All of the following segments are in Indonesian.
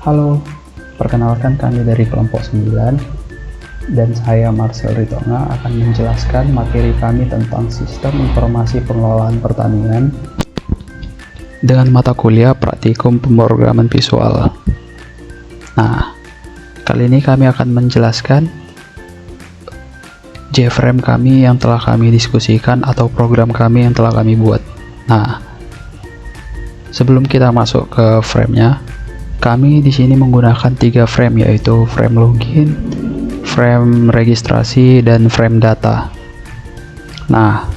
Halo, perkenalkan kami dari kelompok 9 dan saya Marcel Ritonga akan menjelaskan materi kami tentang sistem informasi pengelolaan pertanian dengan mata kuliah praktikum pemrograman visual. Nah, kali ini kami akan menjelaskan JFrame kami yang telah kami diskusikan atau program kami yang telah kami buat. Nah, sebelum kita masuk ke frame-nya, kami di sini menggunakan 3 frame, yaitu frame login, frame registrasi, dan frame data. Nah,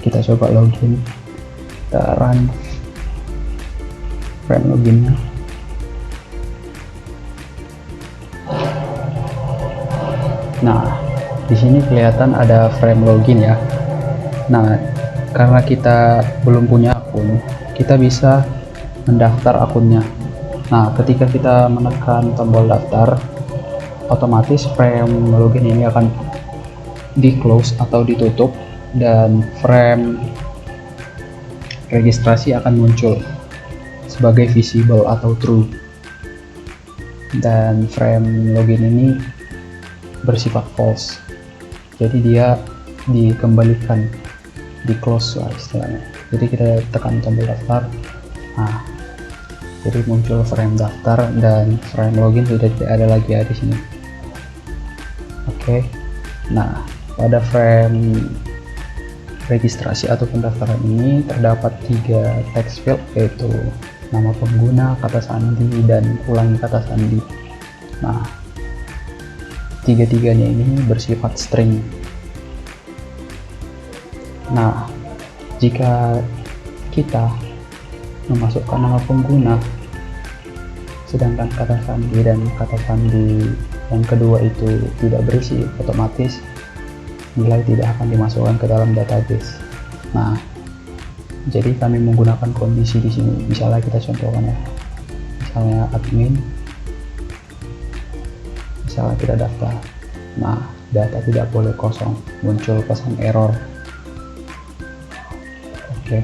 kita coba login, kita run frame loginnya. Nah, di sini kelihatan ada frame login ya. Nah, karena kita belum punya akun, kita bisa mendaftar akunnya. Nah, ketika kita menekan tombol daftar, otomatis frame login ini akan di close atau ditutup dan frame registrasi akan muncul sebagai visible atau true, dan frame login ini bersifat false, jadi dia dikembalikan, di close lah istilahnya. Jadi kita tekan tombol daftar, nah jadi muncul frame daftar dan frame login sudah tidak ada lagi ya di sini. Oke. Nah, pada frame registrasi atau pendaftaran ini terdapat 3 text field, yaitu nama pengguna, kata sandi, dan ulangi kata sandi. Nah, tiga-tiganya ini bersifat string. Nah, jika kita memasukkan nama pengguna sedangkan kata sandi dan kata sandi yang kedua itu tidak berisi, otomatis nilai tidak akan dimasukkan ke dalam database. Nah, jadi kami menggunakan kondisi di sini. Misalnya kita contohkan ya, misalnya admin, misalnya kita daftar. Nah, data tidak boleh kosong, muncul pesan error. Oke.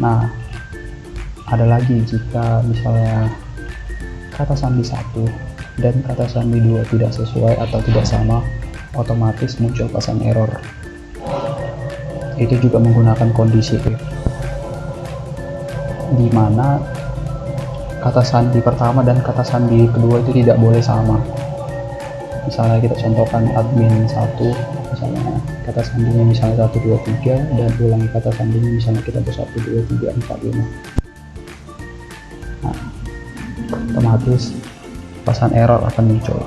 Nah, ada lagi jika misalnya kata sandi 1 dan kata sandi 2 tidak sesuai atau tidak sama, otomatis muncul pesan error. Itu juga menggunakan kondisi if, di mana kata sandi pertama dan kata sandi kedua itu tidak boleh sama. Misalnya kita contohkan admin 1, misalnya kata sandinya misalnya 1 2 3 dan ulangi kata sandinya misalnya kita 1 2 3 4 5. Nah, otomatis pesan error akan muncul.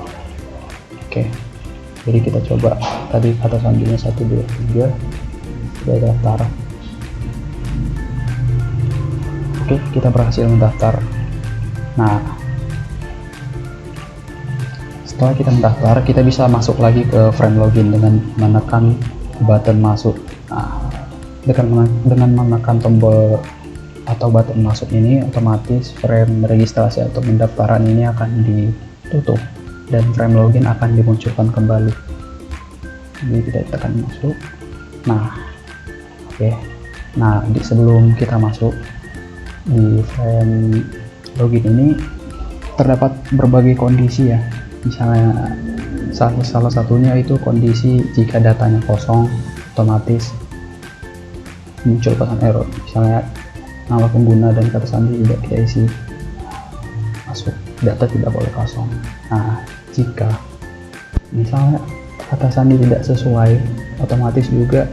Oke, jadi kita coba tadi kata sandinya 1 2 3, kita daftar. Oke, kita berhasil mendaftar. Nah, setelah kita mendaftar, kita bisa masuk lagi ke frame login dengan menekan button masuk. Nah, dengan menekan tombol atau button masuk ini, otomatis frame registrasi atau pendaftaran ini akan ditutup dan frame login akan dimunculkan kembali. Jadi kita tekan masuk. Nah, oke. Nah, sebelum kita masuk di frame login ini terdapat berbagai kondisi ya. Misalnya salah satunya itu kondisi jika datanya kosong, otomatis muncul pesan error. Misalnya nama pengguna dan kata sandi tidak kita isi, masuk, data tidak boleh kosong. Nah, jika misalnya kata sandi tidak sesuai, otomatis juga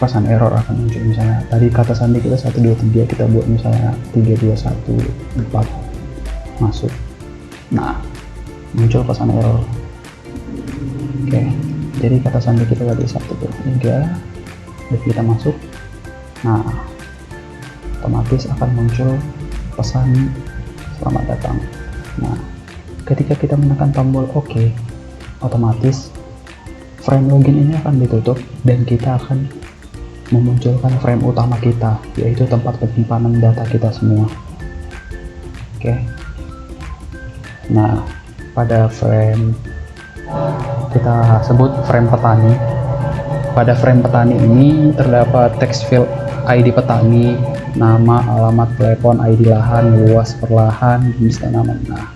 pesan error akan muncul. Misalnya tadi kata sandi kita 1 2 3, kita buat misalnya 3 2 1 4, masuk. Nah, muncul pesan error. Oke, jadi kata sandi kita tadi 1 2 3 dan kita masuk. Nah, otomatis akan muncul pesan selamat datang. Nah, ketika kita menekan tombol OK, otomatis frame login ini akan ditutup dan kita akan memunculkan frame utama kita, yaitu tempat penyimpanan data kita semua. Oke. Nah, pada frame kita sebut frame petani. Pada frame petani ini terdapat text field ID petani, nama, alamat, telepon, ID lahan, luas perlahan, jenis tanaman. Nah,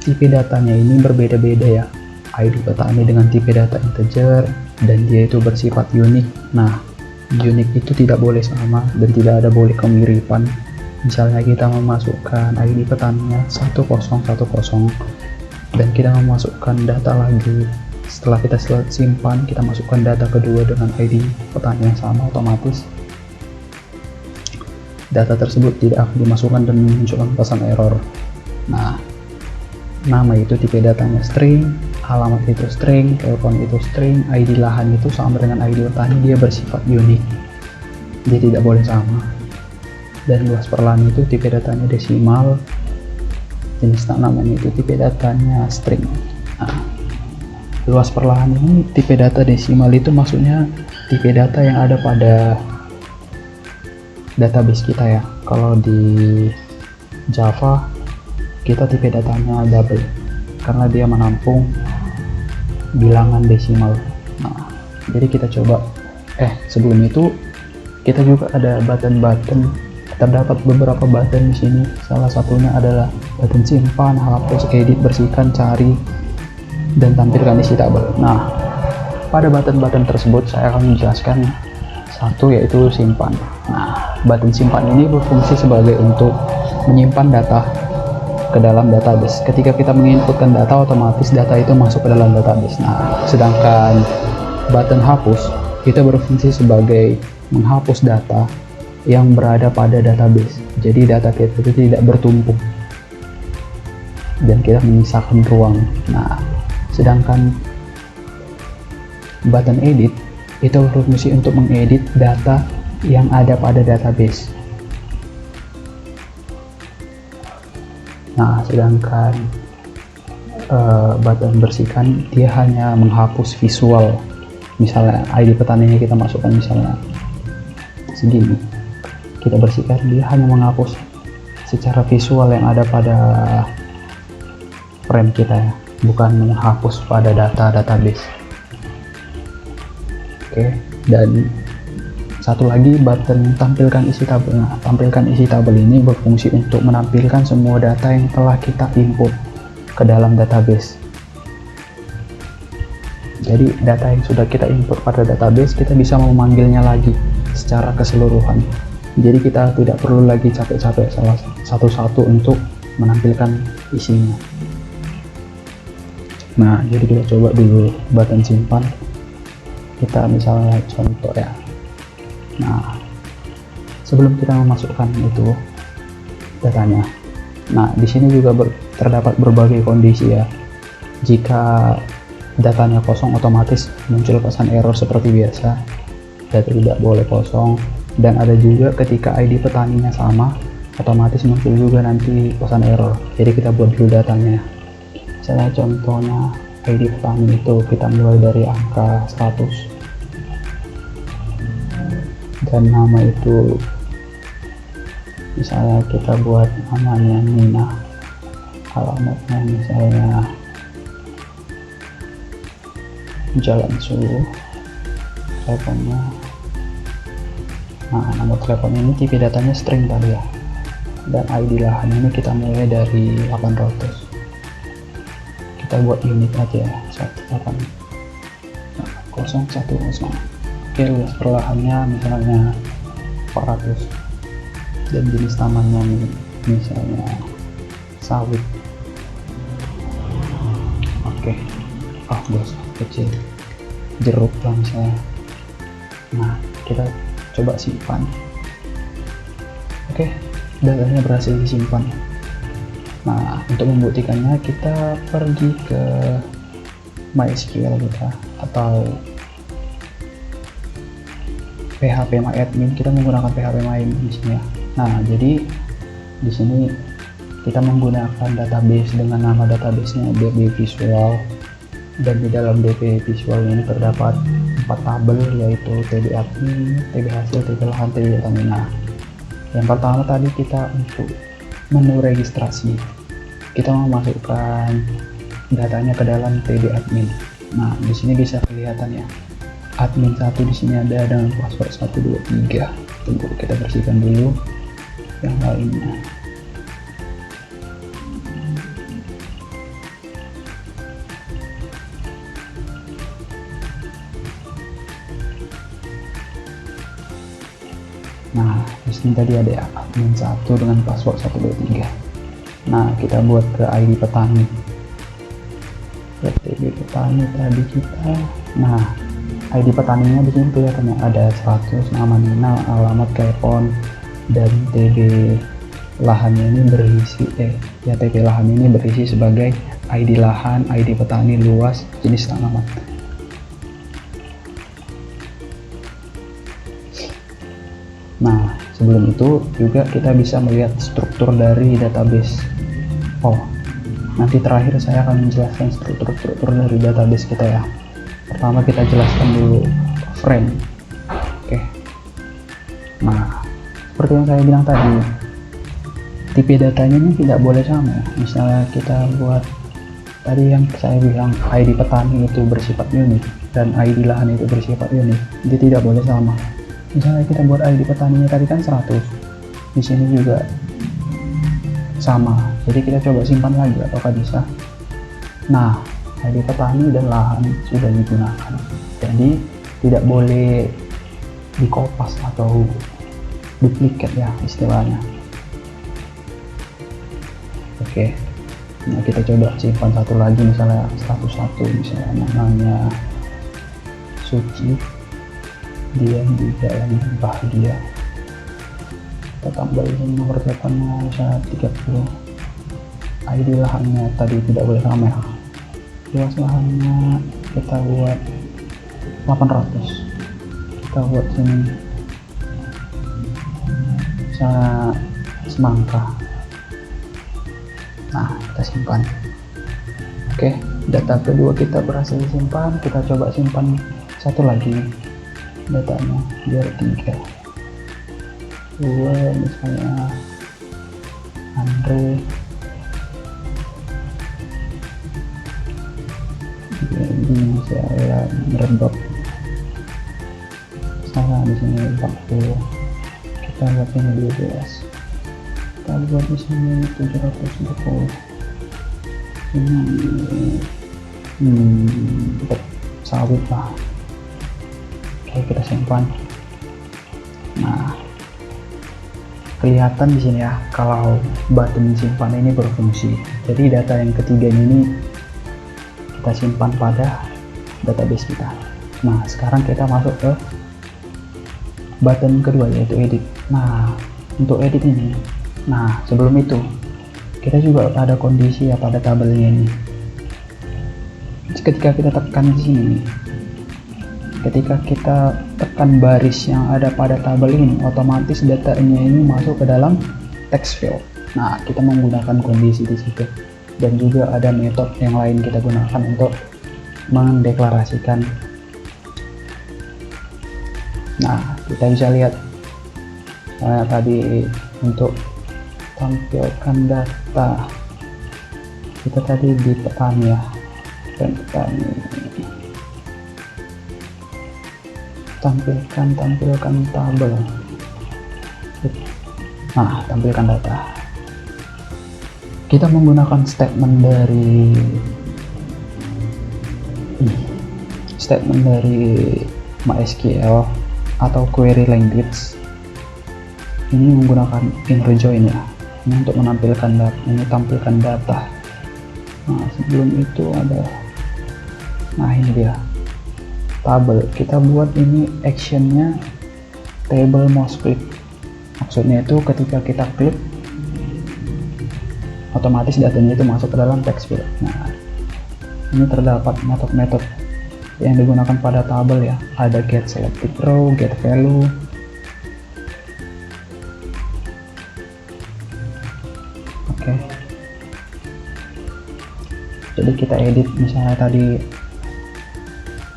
tipe datanya ini berbeda-beda ya. ID petani dengan tipe data integer dan dia itu bersifat unik. Nah, unik itu tidak boleh sama dan tidak ada boleh kemiripan. Misalnya kita memasukkan ID petaninya 1010 dan kita memasukkan data lagi. Setelah kita simpan, kita masukkan data kedua dengan ID petani yang sama, otomatis data tersebut tidak akan dimasukkan dan memunculkan pesan error. Nah, nama itu tipe datanya string, alamat itu string, telepon itu string, ID lahan itu sama dengan ID petani, dia bersifat unik, dia tidak boleh sama. Dan luas perlahan itu tipe datanya desimal, jenis tanaman itu tipe datanya string. Nah, luas perlahan ini tipe data desimal itu maksudnya tipe data yang ada pada database kita ya. Kalau di Java kita tipe datanya double karena dia menampung bilangan desimal. Nah, jadi kita coba sebelum itu kita juga ada button-button. Terdapat beberapa button di sini. Salah satunya adalah button simpan, hapus, edit, bersihkan, cari, dan tampilkan isi tabel. Nah, pada button-button tersebut saya akan menjelaskan satu, yaitu simpan. Nah, button simpan ini berfungsi sebagai untuk menyimpan data ke dalam database. Ketika kita menginputkan data, otomatis data itu masuk ke dalam database. Nah, sedangkan button hapus itu berfungsi sebagai menghapus data yang berada pada database. Jadi data kita itu tidak bertumpuk dan kita menyisakan ruang. Nah, sedangkan button edit itu berfungsi untuk mengedit data yang ada pada database. Nah, sedangkan button bersihkan dia hanya menghapus visual. Misalnya ID petaninya kita masukkan misalnya segini, kita bersihkan, dia hanya menghapus secara visual yang ada pada frame kita ya, bukan menghapus pada data database. Oke, dan satu lagi button tampilkan isi tabel. Nah, tampilkan isi tabel ini berfungsi untuk menampilkan semua data yang telah kita input ke dalam database. Jadi data yang sudah kita input pada database kita bisa memanggilnya lagi secara keseluruhan. Jadi kita tidak perlu lagi capek-capek salah satu-satu untuk menampilkan isinya. Nah, jadi kita coba dulu button simpan. Kita misalnya contoh ya. Nah, sebelum kita memasukkan itu datanya. Nah, di sini juga terdapat berbagai kondisi ya. Jika datanya kosong, otomatis muncul pesan error seperti biasa. Data tidak boleh kosong. Dan ada juga ketika ID petaninya sama, otomatis muncul juga nanti pesan error. Jadi kita buat dulu datanya. Misalnya contohnya ID petani itu kita mulai dari angka 100 dan nama itu misalnya kita buat namanya Nina, alamatnya misalnya Jalan Sulu, teleponnya. Nah, nomor telepon ini tipe datanya string tadi ya, dan ID lahan ini kita mulai dari 800. Kita buat unit aja ya, 010. Oke, luas perlahannya misalnya 400 dan jenis tamannya misalnya sawit. Oke, bos kecil, jeruk lah misalnya. Nah, kita coba simpan. Oke, datanya berhasil disimpan. Nah, untuk membuktikannya kita pergi ke MySQL kita atau phpMyAdmin. Kita menggunakan phpMyAdmin di sini ya. Nah, jadi di sini kita menggunakan database dengan nama databasenya DB Visual, dan di dalam DB Visual ini terdapat 4 tabel, yaitu TB admin, TB hasil, TB lahan, TB petani. Nah, yang pertama tadi kita untuk menu registrasi, kita memasukkan datanya ke dalam TB admin. Nah, di sini bisa kelihatan ya, admin 1 di sini ada dengan password 123. Tunggu, kita bersihkan dulu yang lainnya. Nah, di sini tadi ada admin 1 dengan password 123. Nah, kita buat ke ID petani. ID petani tadi kita. Nah, ID petaninya di sini kelihatannya ada 100, nama nominal, alamat, telepon, dan TB lahannya ini berisi TB lahan ini berisi sebagai ID lahan, ID petani, luas, jenis tanaman. Nah, sebelum itu juga kita bisa melihat struktur dari database. Oh, nanti terakhir saya akan menjelaskan struktur dari database kita ya. Pertama kita jelaskan dulu frame. Oke. Nah, seperti yang saya bilang tadi, tipe datanya ini tidak boleh sama ya. Misalnya kita buat tadi yang saya bilang ID petani itu bersifat unik dan ID lahan itu bersifat unik, dia tidak boleh sama. Misalnya kita buat ID petaninya tadi kan 100, di sini juga sama, jadi kita coba simpan lagi apakah bisa. Nah, ID petani dan lahan sudah digunakan, jadi tidak boleh dikopas atau duplikat ya istilahnya. Oke, nah kita coba simpan satu lagi, misalnya 101, misalnya namanya Suci, dia di jalan bahagia, kita tambahin nomor teleponnya misalnya 30. ID lahannya tadi tidak boleh sama ya, luas lahannya kita buat 800, kita buat sini misalnya semangka. Nah, kita simpan. Oke, data kedua kita berhasil disimpan, kita coba simpan satu lagi datanya biar 3. 2 misalnya Andre, jadi saya merebak salah di sini 40, kita buat ini 12, kita buat di sini 740. Ini sawit lah. Oke, kita simpan. Nah, kelihatan di sini ya kalau button simpan ini berfungsi. Jadi data yang ketiga ini kita simpan pada database kita. Nah, sekarang kita masuk ke button kedua yaitu edit. Nah, untuk edit ini, nah sebelum itu kita juga ada kondisi ya pada tabelnya ini. Ketika kita tekan di sini, ketika kita tekan baris yang ada pada tabel ini, otomatis datanya ini masuk ke dalam text field. Nah, kita menggunakan kondisi di situ, dan juga ada metode yang lain kita gunakan untuk mendeklarasikan. Nah, kita bisa lihat tadi untuk tampilkan data kita tadi di petani ya, dan petani tampilkan tabel. Nah, tampilkan data. Kita menggunakan statement dari MySQL atau query language. Ini menggunakan inner join ya. Ini untuk menampilkan data, ini tampilkan data. Nah, sebelum itu ada, nah ini dia tabel. Kita buat ini actionnya table mouse click. Maksudnya itu ketika kita klik, otomatis datanya itu masuk ke dalam text field. Nah, ini terdapat metode-metode yang digunakan pada tabel ya. Ada get selected row, get value. Oke. Jadi kita edit misalnya tadi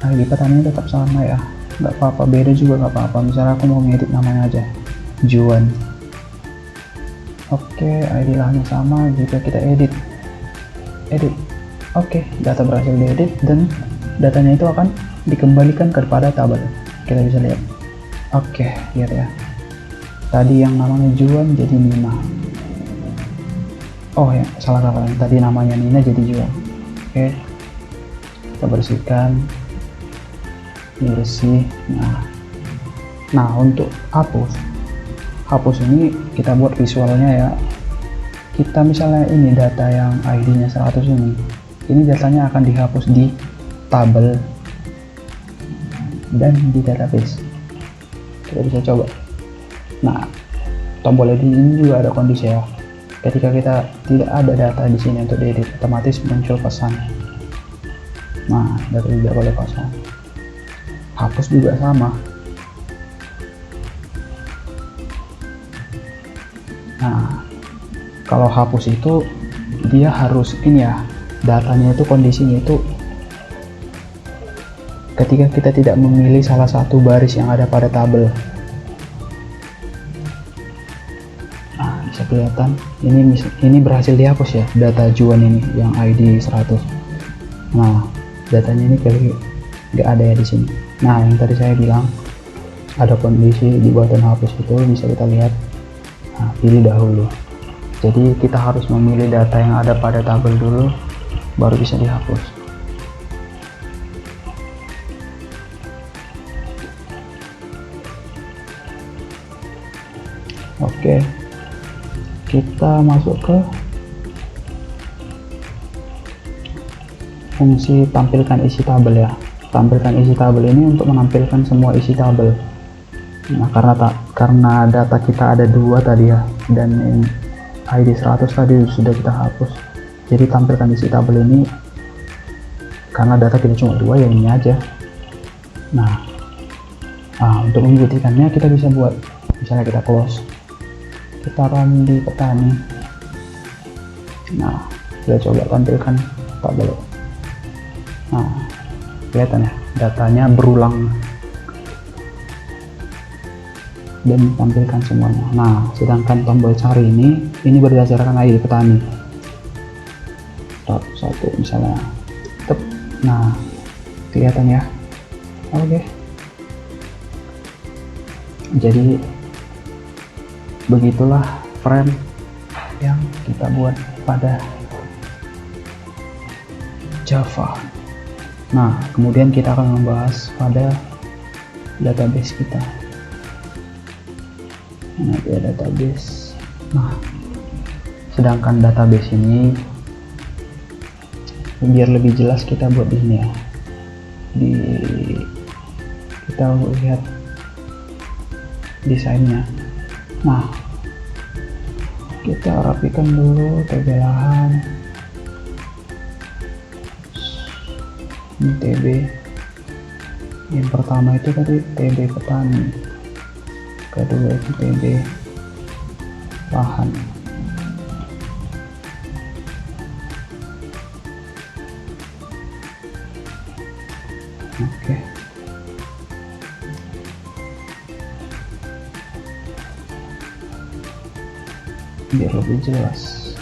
ID petani tetap sama ya, nggak apa-apa, beda juga nggak apa-apa. Misalnya aku mau ngedit namanya aja Juan. Oke, ID lahannya sama, jika kita edit. Oke, data berhasil diedit dan datanya itu akan dikembalikan kepada tabel. Kita bisa lihat. Oke, lihat ya. Tadi yang namanya Juan jadi Nina. Oh ya, salah, tadi namanya Nina jadi Juan. Oke, kita bersihkan, ini bersih. Nah untuk hapus ini kita buat visualnya ya. Kita misalnya ini data yang ID-nya 100 ini datanya akan dihapus di tabel dan di database. Kita bisa coba. Nah, tombol edit ini juga ada kondisi ya. Ketika kita tidak ada data di sini untuk diedit, otomatis muncul pesan. Nah, data tidak boleh kosong. Hapus juga sama. Nah, kalau hapus itu dia harus ini ya, datanya itu kondisinya itu ketika kita tidak memilih salah satu baris yang ada pada tabel. Nah, bisa kelihatan ini berhasil dihapus ya, data Juan ini yang ID 100. Nah, datanya ini nggak ada ya di sini. Nah, yang tadi saya bilang ada kondisi di button hapus itu bisa kita lihat. Nah, pilih dahulu. Jadi kita harus memilih data yang ada pada tabel dulu, baru bisa dihapus. Oke, kita masuk ke fungsi tampilkan isi tabel ya. Tampilkan isi tabel ini untuk menampilkan semua isi tabel. Nah, karena data kita ada 2 tadi ya, dan ID 100 tadi sudah kita hapus. Jadi tampilkan isi tabel ini karena data kita cuma 2 ya, ini aja. Nah, untuk membuktikannya kita bisa buat, misalnya kita close, kita run di petani. Nah, kita coba tampilkan tabel. Nah, kelihatan ya, datanya berulang dan tampilkan semuanya. Nah, sedangkan tombol cari ini berdasarkan ID petani. Satu misalnya. Nah, kelihatan ya. Oke. Jadi begitulah frame yang kita buat pada Java. Nah, kemudian kita akan membahas pada database kita. Ini ada database. Nah, sedangkan database ini biar lebih jelas kita buat di sini ya. Kita lihat desainnya. Nah, kita rapikan dulu TB lahan. Ini TB. Yang pertama itu tadi TB petani. Kedua itu TB lahan. Oke. Biar lebih jelas.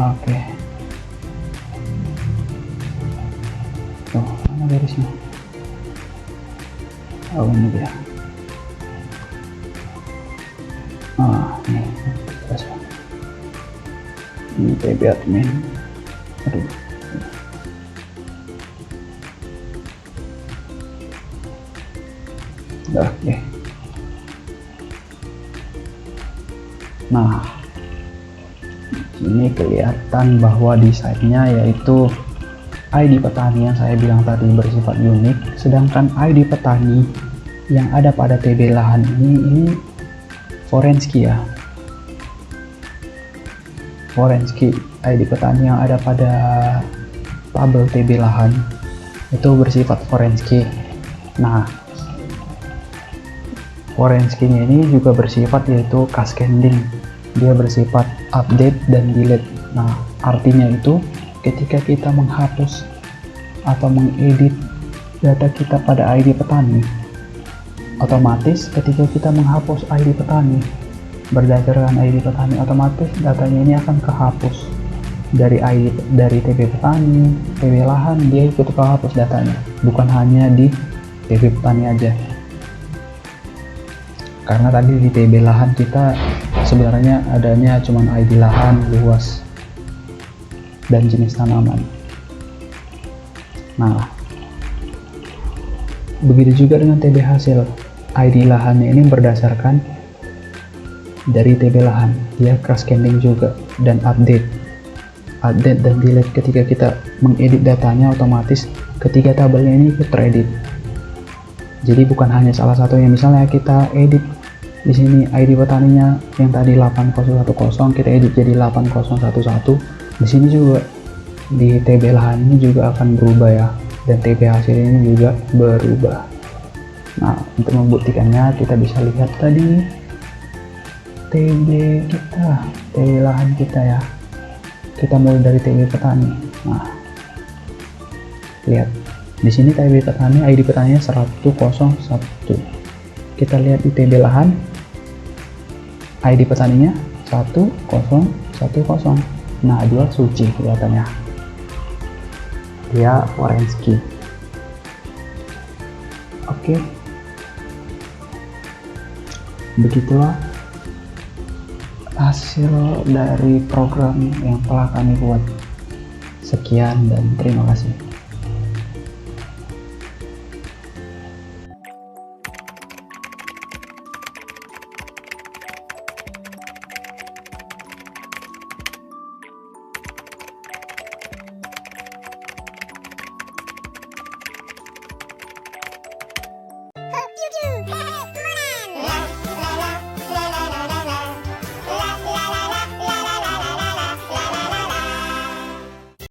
Oke. Tuh, mana garisnya? Oh, ini dia. Ini jelas. Ini TB admin. Aduh. Oke. Nah, ini kelihatan bahwa desainnya yaitu ID petani yang saya bilang tadi bersifat unik, sedangkan ID petani yang ada pada TB lahan ini Forensky ya. Forensky ID petani yang ada pada tabel TB lahan itu bersifat Forensky. Nah, Forensky-nya ini juga bersifat yaitu cascading. Dia bersifat update dan delete. Nah, artinya itu ketika kita menghapus atau mengedit data kita pada ID petani, otomatis ketika kita menghapus ID petani berdasarkan ID petani, otomatis datanya ini akan kehapus dari TB petani, TB lahan, dia ikut kehapus datanya, bukan hanya di TB petani aja. Karena tadi di TB lahan kita sebenarnya adanya cuman ID lahan, luas, dan jenis tanaman. Nah, begitu juga dengan TB hasil. ID lahannya ini berdasarkan dari TB lahan, dia cross scanning juga dan update dan delete. Ketika kita mengedit datanya, otomatis ketiga tabelnya ini ikut teredit. Jadi bukan hanya salah satunya. Misalnya kita edit di sini ID petaninya yang tadi 8010, kita edit jadi 8011. Di sini juga di TB lahan ini juga akan berubah ya, dan TB hasil ini juga berubah. Nah, untuk membuktikannya kita bisa lihat tadi TB kita, TB lahan kita ya. Kita mulai dari TB petani. Nah, lihat di sini TB petani, ID petaninya 101. Kita lihat di TB lahan, ID petaninya 1010. Nah, dia suci kelihatannya, dia orange key. Oke, begitulah hasil dari program yang telah kami buat. Sekian dan terima kasih. YouTube.